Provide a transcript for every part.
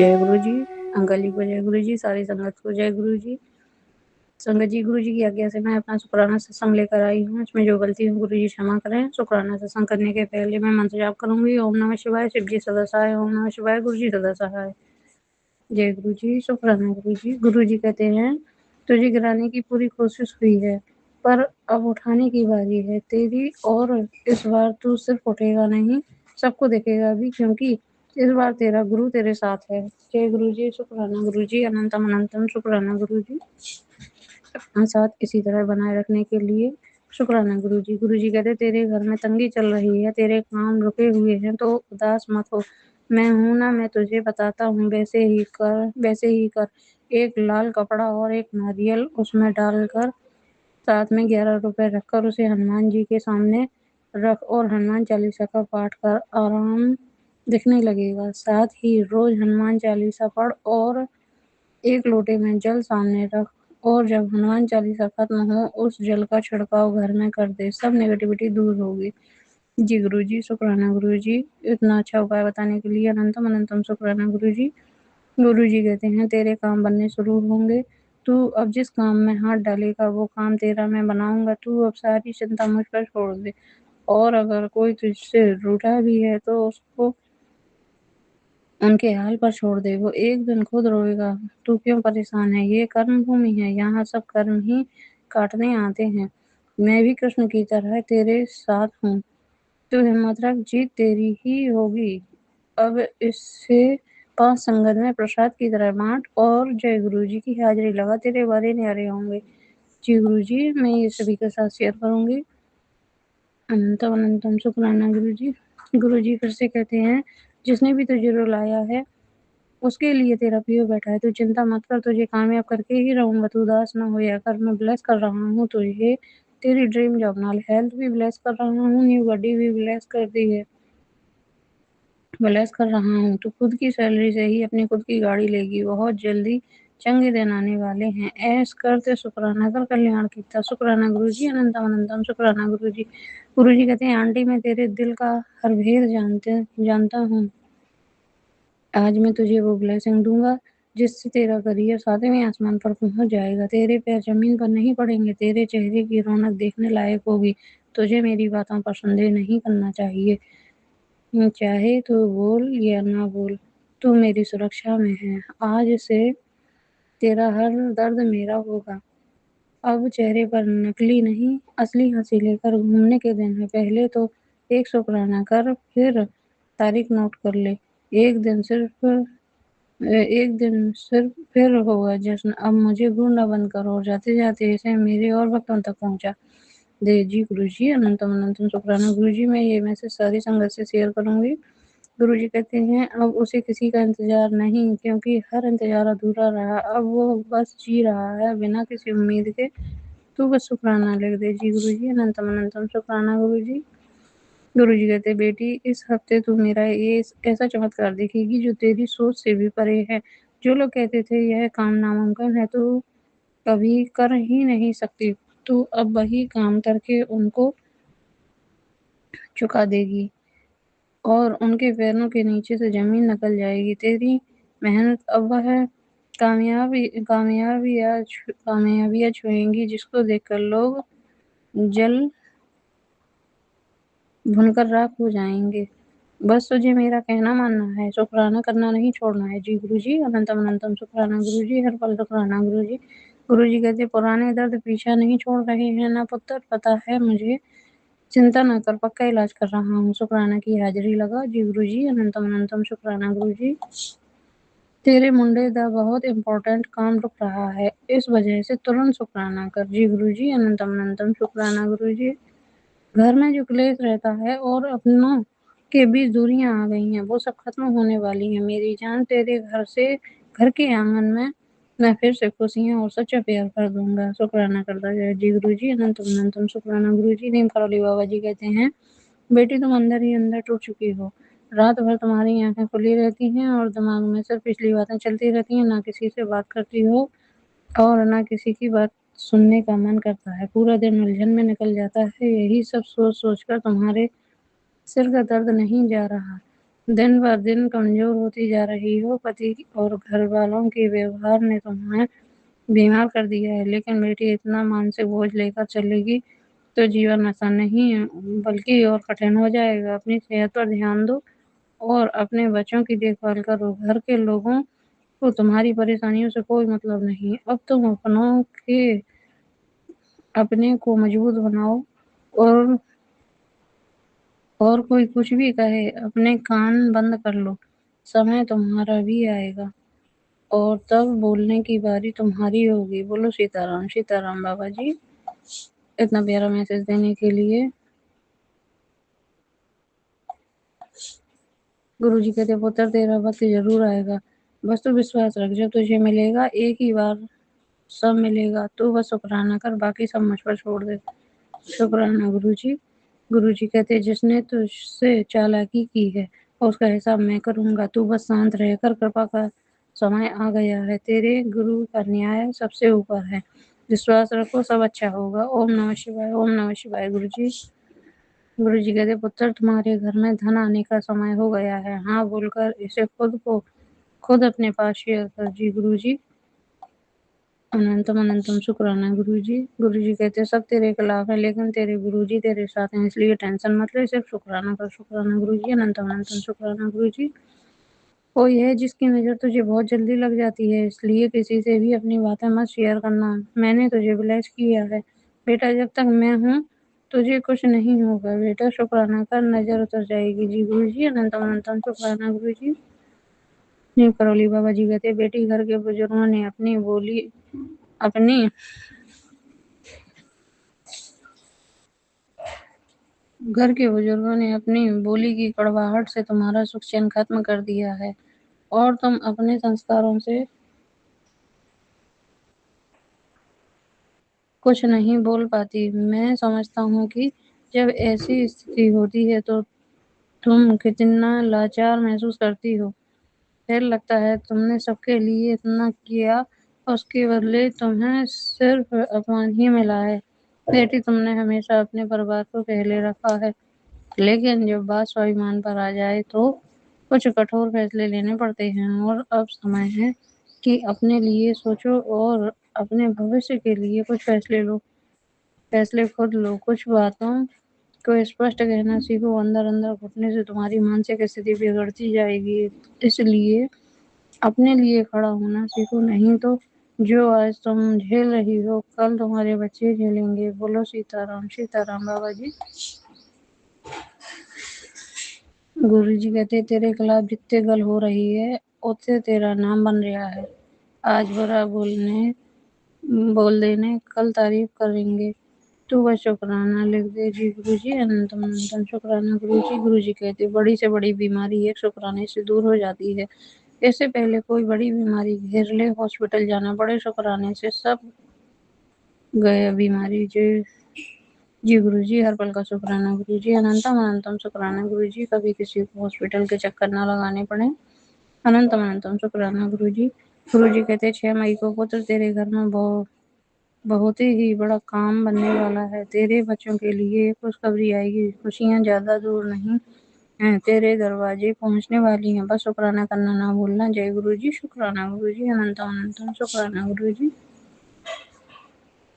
जय गुरु जी। अंकल जी को जय गुरु जी। सारी संगत को जय गुरु जी। संगत जी, गुरु जी की आज्ञा से मैं अपना शुक्राना सत्संग लेकर आई हूँ। इसमें जो गलती हो गुरु जी क्षमा करें। शुक्राना सत्संग करने के पहले मैं मंत्र जाप करूंगी। ओम नमः शिवाय। शिव जी सदा सहाय। ओम नमः शिवाय। गुरु जी सदा सहाय। जय गुरु जी। शुक्राना गुरु जी। गुरु जी कहते हैं, तुझे गिराने की पूरी कोशिश हुई है, पर अब उठाने की बारी है तेरी, और इस बार तू सिर्फ उठेगा नहीं, सबको देखेगा भी, क्योंकि इस बार तेरा गुरु तेरे साथ है। जय गुरु जी। शुक्राना गुरु जी। अनंतम अनंतम शुक्राना गुरु जी। अपना साथ इसी तरह बनाए रखने के लिए शुक्राना गुरु जी। गुरु जी कहते, तेरे घर में तंगी चल रही है, तेरे काम रुके हुए हैं, तो उदास मत हो। मैं हूं ना, मैं तुझे बताता हूँ, वैसे ही कर, वैसे ही कर। एक लाल कपड़ा और एक नारियल उसमें डालकर साथ में 11 रुपए रखकर उसे हनुमान जी के सामने रख और हनुमान चालीसा का पाठ कर, आराम दिखने लगेगा। साथ ही रोज हनुमान चालीसा पढ़ और एक लोटे में जल सामने रख, और जब हनुमान चालीसा खत्म हो उस जल का छिड़काव घर में कर दे, सब नेगेटिविटी दूर होगी। जी गुरु जी। शुक्राना गुरु जी। इतना अच्छा उपाय बताने के लिए अनंतम अनंतम शुक्राना गुरु जी। गुरु जी कहते हैं, तेरे काम बनने शुरू होंगे। तू अब जिस काम में हाथ डालेगा वो काम तेरा मैं बनाऊंगा। तू अब सारी चिंता मुझ पर छोड़ दे, और अगर कोई तुझसे रूठा भी है तो उसको उनके हाल पर छोड़ दे, वो एक दिन खुद रोएगा। तू क्यों परेशान है? ये कर्म भूमि है, यहाँ सब कर्म ही काटने आते हैं। मैं भी कृष्ण की तरह तेरे साथ हूँ। तू हिम्मत रख, जीत तेरी ही होगी। अब इससे 5 संगत में प्रसाद की तरह बांट, और जय गुरु जी की हाजिरी लगा, तेरे बारे न्यारे होंगे। जी गुरु जी। मैं ये सभी के साथ शेयर करूंगी। अनंतम अनंतम शुक्राना गुरु जी। गुरु जी फिर से कहते हैं, जिसने भी तुझे रुलाया है उसके लिए तेरा पीओ बैठा है। तू चिंता मत कर, तुझे कामयाब करके ही रहूंगा। तू उदास ना होया कर। मैं ब्लेस कर रहा हूँ तुझे, तेरी ड्रीम जॉब नाल हेल्थ भी ब्लेस कर रहा हूँ, न्यू बॉडी भी ब्लेस कर दी है, ब्लेस कर रहा हूँ। तू खुद की सैलरी से ही अपनी खुद की गाड़ी लेगी। बहुत जल्दी चंगे दिन आने वाले हैं। ऐश करते शुक्राना कर, कल्याण कीता। शुक्राना गुरु जी। अनंतम अनंतम शुक्राना गुरु जी। गुरु जी कहते हैं, आंटी मैं तेरे दिल का हर भेद जानता हूँ। आज मैं तुझे वो ब्लेसिंग दूंगा जिससे तेरा करियर 7वें आसमान पर पहुंच जाएगा। तेरे पैर जमीन पर नहीं पड़ेंगे, तेरे चेहरे की रौनक देखने लायक होगी। तुझे मेरी बातों पर संदेह नहीं करना चाहिए, चाहे तो बोल या ना बोल, तू मेरी सुरक्षा में है। आज से तेरा हर दर्द मेरा होगा। अब चेहरे पर नकली नहीं असली हंसी लेकर घूमने के दिन है। पहले तो एक शुक्राना कर, फिर तारीख नोट कर ले। एक दिन सिर्फ एक दिन सिर्फ फिर होगा जश्न। अब मुझे ढूंढना बंद करो, और जाते जाते इसे मेरे और भक्तों तक पहुंचा दे। जी गुरु जी। अनंतम अनंतम शुक्राना गुरु जी। मैं ये मैसेज सारी संगत से शेयर करूंगी। गुरु जी कहते हैं, अब उसे किसी का इंतजार नहीं, क्योंकि हर इंतजार अधूरा रहा। अब वो बस जी रहा है बिना किसी उम्मीद के। तू बस शुक्राना लिख दे। जी गुरु जी। अनंतम अनंतम शुक्राना गुरु जी। गुरु जी कहते, बेटी इस हफ्ते तू मेरा ये ऐसा चमत्कार देखेगी जो तेरी सोच से भी परे है। जो लोग कहते थे यह काम नामुमकिन है, तो कभी कर ही नहीं सकती, तू अब वही काम करके उनको चुका देगी, और उनके पैरों के नीचे से जमीन निकल जाएगी। तेरी मेहनत अब वह कामयाबियां छुएंगी जिसको देखकर लोग जल भुनकर राख हो जाएंगे। बस तुझे मेरा कहना मानना है, शुक्राना करना नहीं छोड़ना है। जी गुरु जी। अनंतम अनंतम शुक्राना गुरु जी। हर पल शुक्राना गुरु जी। गुरु जी कहते, पुराने दर्द पीछा नहीं छोड़ रहे हैं ना पुत्र, पता है मुझे। चिंता न कर, पक्का इलाज कर रहा हूँ। शुक्राना की हाजिरी लगा। जी गुरु जी। अनंतम अनंतम शुक्राना गुरु जी। तेरे मुंडे दा बहुत इम्पोर्टेंट काम रुक रहा है, इस वजह से तुरंत शुक्राना कर। जी गुरु जी। अनंतम अनंतम शुक्राना गुरु जी। घर में जो क्लेश रहता है और अपनों के बीच दूरियां आ गई हैं, वो सब खत्म होने वाली हैं मेरी जान। तेरे घर के आंगन में मैं फिर से खुशियां और सच्चा प्यार कर दूंगा। शुक्राना करता जाए। जी गुरु जी। अनंतम अनंतम शुक्राना गुरु जी। नीम करौली बाबा जी कहते हैं, बेटी तुम अंदर ही अंदर टूट चुकी हो। रात भर तुम्हारी आंखें खुली रहती हैं और दिमाग में सिर्फ पिछली बातें चलती रहती हैं। ना किसी से बात करती हो और ना किसी की बात सुनने का मन करता है। पूरा दिन उलझन में निकल जाता है। यही सब सोच सोच कर तुम्हारे सिर का दर्द नहीं जा रहा। दिन ब दिन कमजोर होती जा रही हो। पति और घर वालों के व्यवहार ने तुम्हें बीमार कर दिया है। लेकिन बेटी, इतना मानसिक बोझ लेकर चलेगी तो जीवन आसान नहीं बल्कि और कठिन हो जाएगा। अपनी सेहत पर ध्यान दो और अपने बच्चों की देखभाल करो। घर के लोगों को तुम्हारी परेशानियों से कोई मतलब नहीं। अब तुम अपने को मजबूत बनाओ और कोई कुछ भी कहे अपने कान बंद कर लो। समय तुम्हारा भी आएगा और तब बोलने की बारी तुम्हारी होगी। बोलो सीताराम। सीताराम बाबा जी। इतना प्यारा मैसेज देने के लिए। गुरु जी कहते, पुत्र तेरा वक्त जरूर आएगा, बस तू विश्वास रख। जो तुझे मिलेगा एक ही बार सब मिलेगा। तू बस शुक्राना कर, बाकी सब मुझ पर छोड़ दे। शुक्राना गुरु जी। गुरु जी कहते, जिसने तुझसे चालाकी की है उसका हिसाब मैं करूंगा। तू बस शांत रहकर, कृपा का समय आ गया है। तेरे गुरु का न्याय सबसे ऊपर है। विश्वास रखो, सब अच्छा होगा। ओम नमः शिवाय। ओम नमः शिवाय। गुरु जी। गुरु जी कहते, पुत्र तुम्हारे घर में धन आने का समय हो गया है। हाँ बोलकर इसे खुद अपने पास शेयर कर। जी गुरु जी। अनंतम अनंतम शुक्राना गुरु जी। गुरु जी कहते, सब तेरे खिलाफ है लेकिन तेरे गुरु जी तेरे साथ हैं, इसलिए टेंशन मत ले, सिर्फ शुक्राना कर। शुक्राना गुरु जी। अनंतम अनंतम शुक्राना गुरु जी। कोई है जिसकी नजर तुझे बहुत जल्दी लग जाती है, इसलिए किसी से भी अपनी बातें मत शेयर करना। मैंने तुझे ब्लेस किया है बेटा, जब तक मैं हूँ तुझे कुछ नहीं होगा। बेटा शुक्राना कर, नजर उतर जाएगी। जी गुरु जी। अनंतम अनंतम शुक्राना गुरु जी। नीम करौली बाबा जी कहते, बेटी, अपनी घर के बुजुर्गों ने अपनी बोली की कड़वाहट से तुम्हारा सुख चैन खत्म कर दिया है और तुम अपने संस्कारों से कुछ नहीं बोल पाती। मैं समझता हूँ कि जब ऐसी स्थिति होती है तो तुम कितना लाचार महसूस करती हो। फिर लगता है तुमने सबके लिए इतना किया, उसके बदले तुम्हें सिर्फ अपमान ही मिला है। बेटी, तुमने हमेशा अपने परिवार को पहले रखा है, लेकिन जब बात स्वाभिमान पर आ जाए तो कुछ कठोर फैसले लेने पड़ते हैं। और अब समय है कि अपने लिए सोचो और अपने भविष्य के लिए कुछ फैसले खुद लो। कुछ बातों को स्पष्ट कहना सीखो, अंदर अंदर घुटने से तुम्हारी मानसिक स्थिति बिगड़ती जाएगी। इसलिए अपने लिए खड़ा होना सीखो, नहीं तो जो आज तुम झेल रही हो कल तुम्हारे बच्चे झेलेंगे। बोलो सीताराम। सीताराम बाबा जी। गुरु जी कहते, तेरे खिलाफ जितने गल हो रही है उससे तेरा नाम बन रहा है। आज बुरा बोल देने कल तारीफ करेंगे। तू बस शुक्राना लिख दे। जी गुरु जी। अनंतम अनंतम शुक्राना गुरु जी। गुरु जी कहते, बड़ी से बड़ी बीमारी एक शुक्राने से दूर हो जाती है। इससे पहले कोई बड़ी बीमारी घेर ले, हॉस्पिटल जाना पड़े, शुक्राने से सब गया बीमारी। जी जी गुरु जी। हर पल का शुक्राना गुरु जी। अनंतम अनंतम शुक्राना गुरु जी। कभी किसी को हॉस्पिटल के चक्कर ना लगाने पड़े। अनंतम अनंतम शुक्राना गुरु जी। गुरु जी कहते, 6 मई को पुत्र तेरे घर में बहुत ही बड़ा काम बनने वाला है। तेरे बच्चों के लिए खुशखबरी आएगी। खुशियां ज्यादा दूर नहीं हैं, तेरे दरवाजे पहुंचने वाली हैं। बस शुक्राना करना ना भूलना। जय गुरु जी। शुक्राना गुरु जी। अनंतम अनंतम शुक्राना गुरु जी।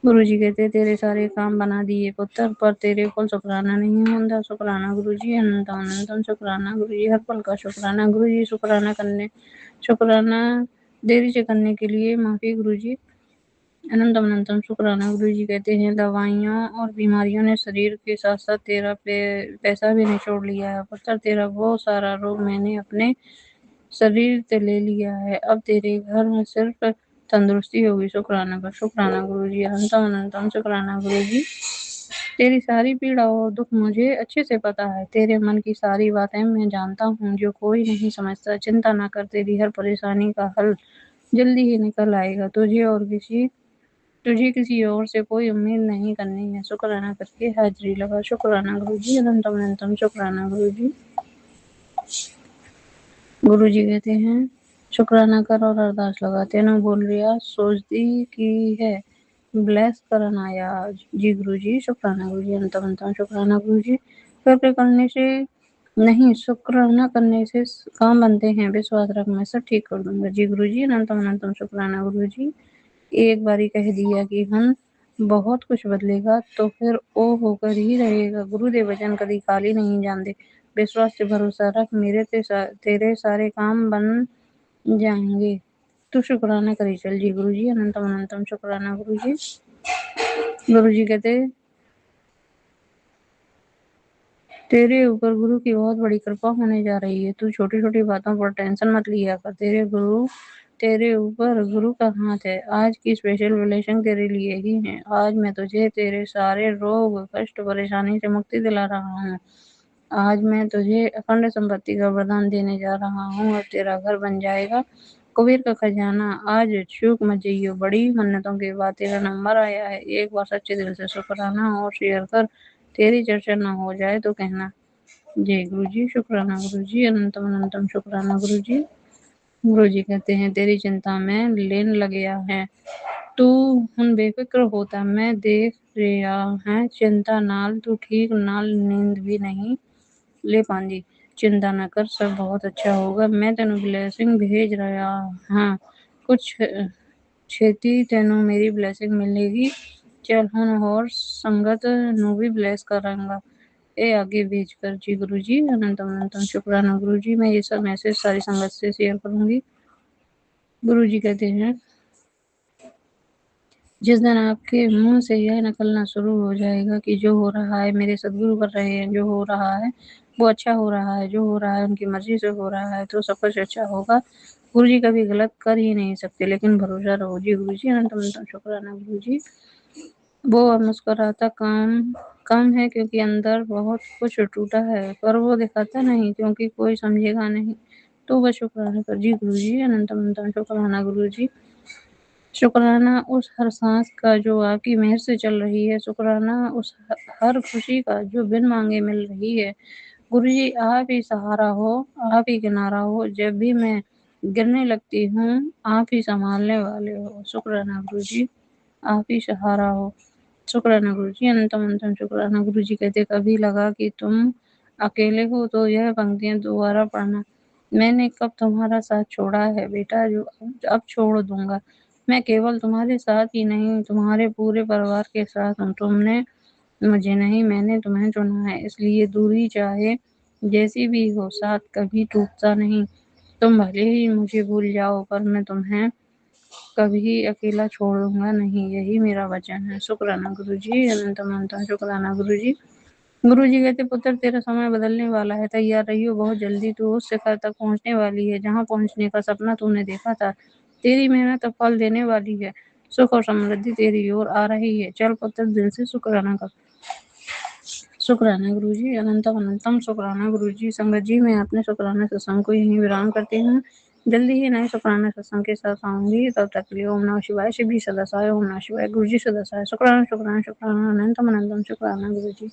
गुरु जी कहते, तेरे सारे काम बना दिए पुत्र, पर तेरे को शुक्राना नहीं होता। शुक्राना गुरु जी। अनंतम अनंतम शुक्राना गुरु जी। हर पल का शुक्राना गुरु जी। शुक्राना देरी से करने के लिए माफी गुरु जी। अनंतम अनंतम शुक्राना गुरु जी कहते हैं, दवाइयों और बीमारियों ने शरीर के साथ साथ तेरा पैसा भी निचोड़ लिया है पुत्र। तेरा वो सारा रोग मैंने अपने शरीर से ले लिया है। अब तेरे घर में सिर्फ तंदुरुस्ती होगी। शुक्राना कर। शुक्राना गुरु जी। अनंतम अनंतम शुक्राना गुरु जी। तेरी सारी पीड़ा और दुख मुझे अच्छे से पता है। तेरे मन की सारी बातें मैं जानता हूँ, जो कोई नहीं समझता। चिंता ना कर, तेरी हर परेशानी का हल जल्दी ही निकल आएगा। तुझे किसी और से कोई उम्मीद नहीं करनी है। शुक्राना करके हाजिरी लगा। शुक्राना गुरु जी। अनंतम अनंतम शुक्राना गुरु जी। गुरु जी कहते हैं, शुक्राना कर और अरदास लगा। तेनों बोल रिया सोचती की है ब्लेस करन आया आज। जी गुरु जी। शुक्राना गुरु जी। अनंतम अनंतम शुक्राना गुरु जी। कृपया करने से नहीं, शुक्राना करने से काम बनते हैं, विश्वास रख मैं सब ठीक कर दूंगा। जी गुरु जी, अनंतम अनंतम शुक्राना गुरु जी। एक बारी कह दिया कि हम बहुत कुछ बदलेगा तो फिर ओ होकर ही रहेगा। गुरुदेव वचन कभी खाली नहीं जानते, विश्वास से भरोसा रख, तेरे सारे काम बन जाएंगे। तू शुक्राना करी चल। जी गुरु जी, अनंतम अनंतम शुक्राना गुरु जी। गुरु जी कहते तेरे ऊपर गुरु की बहुत बड़ी कृपा होने जा रही है। तू छोटी छोटी बातों पर टेंशन मत लिया कर। तेरे ऊपर गुरु का हाथ है। आज की स्पेशल ब्लेसिंग तेरे लिए ही है। आज मैं तुझे तेरे सारे रोग कष्ट परेशानी से मुक्ति दिला रहा हूँ। आज मैं तुझे अखंड संपत्ति का वरदान देने जा रहा हूँ। अब तेरा घर बन जाएगा कुबेर का खजाना। आज चूक मत जाइयो, बड़ी मन्नतों के बाद तेरा नंबर आया है। एक बार सच्चे दिल से शुक्राना और शेयर कर। तेरी चर्चा ना हो जाए तो कहना। जय गुरु जी, शुक्राना गुरु जी, अनंतम अनंतम शुक्राना गुरु जी। गुरु जी कहते हैं तेरी चिंता में लेन लग गया है, तू हुन बेफिक्र होता मैं देख रिया है। चिंता नाल तू ठीक नाल नींद भी नहीं ले पांदी। चिंता न कर, सब बहुत अच्छा होगा। मैं तेनू ब्लेसिंग भेज रहा हाँ। कुछ ਛੇਤੀ ਤੈਨੂੰ ਮੇਰੀ ਬਲੇਸਿੰਗ ਮਿਲੇਗੀ। ਚੱਲ ਹੁਣ ਹੋਰ ਸੰਗਤ ਨੂੰ ਵੀ ब्लेस करांगा। ये आगे भेज कर। जी गुरु जी, अनंतम अनंतम शुक्राना गुरु जी। मैं ये सब मैसेज सारी संगत से शेयर करूंगी। गुरु जी कहते हैं जिस दिन आपके मुंह से यह निकलना शुरू हो जाएगा कि जो हो रहा है मेरे सदगुरु कर रहे हैं, जो हो रहा है वो अच्छा हो रहा है, जो हो रहा है उनकी मर्जी से हो रहा है, तो सब कुछ अच्छा होगा। गुरु जी कभी गलत कर ही नहीं सकते, लेकिन भरोसा रहो। जी गुरु जी, अनंतम अनंतम शुक्राना गुरु जी। वो अब मुस्कुराता कम है क्योंकि अंदर बहुत कुछ टूटा है, पर वो दिखाता नहीं क्योंकि कोई समझेगा नहीं। तो बस शुक्राना कर। जी गुरु जी, अनंतम अनंतम शुक्राना गुरु जी। शुक्राना उस हर सांस का जो आपकी मेहर से चल रही है। शुक्राना उस हर खुशी का जो बिन मांगे मिल रही है। गुरु जी, आप ही सहारा हो, आप ही किनारा हो। जब भी मैं गिरने लगती हूँ आप ही संभालने वाले हो। शुक्राना गुरु जी, आप ही सहारा हो। शुक्राना गुरु जी, अनंतम अनंतम शुक्राना गुरु जी। कहते कभी लगा कि तुम अकेले हो तो यह पंक्तियां दोबारा पढ़ना। मैंने कब तुम्हारा साथ छोड़ा है बेटा, जो अब छोड़ दूंगा। मैं केवल तुम्हारे साथ ही नहीं तुम्हारे पूरे परिवार के साथ हूँ। तुमने मुझे नहीं, मैंने तुम्हें चुना है, इसलिए दूरी चाहे जैसी भी हो साथ कभी टूटता नहीं। तुम भले ही मुझे भूल जाओ पर मैं तुम्हें कभी अकेला छोड़ूंगा नहीं, यही मेरा वचन है। शुक्राना गुरु जी, अनंतम अनंतम शुक्राना गुरु जी। गुरु जी कहते पुत्र तेरा समय बदलने वाला है, तैयार रहियो, बहुत जल्दी तू उस शिखर तक पहुंचने वाली है जहां पहुंचने का सपना तूने देखा था। तेरी मेहनत अब फल देने वाली है। सुख और समृद्धि तेरी ओर आ रही है। चल पुत्र, दिल से शुक्राना कर। शुक्राना गुरु जी, अनंतम अनंतम शुक्राना गुरु जी। संगत जी, मैं अपने शुक्राना सत्संग को यहीं विराम करती हूँ। जल्दी ही नए शुक्राना सत्संग के साथ आऊंगी, तब तक के लिए ओम नमः शिवाय। शिव जी सदा सहाय, ओम नमः शिवाय। गुरु जी सदा सहाय। शुक्राना शुक्राना शुक्राना, अनंतम अनंतम शुक्राना गुरु जी।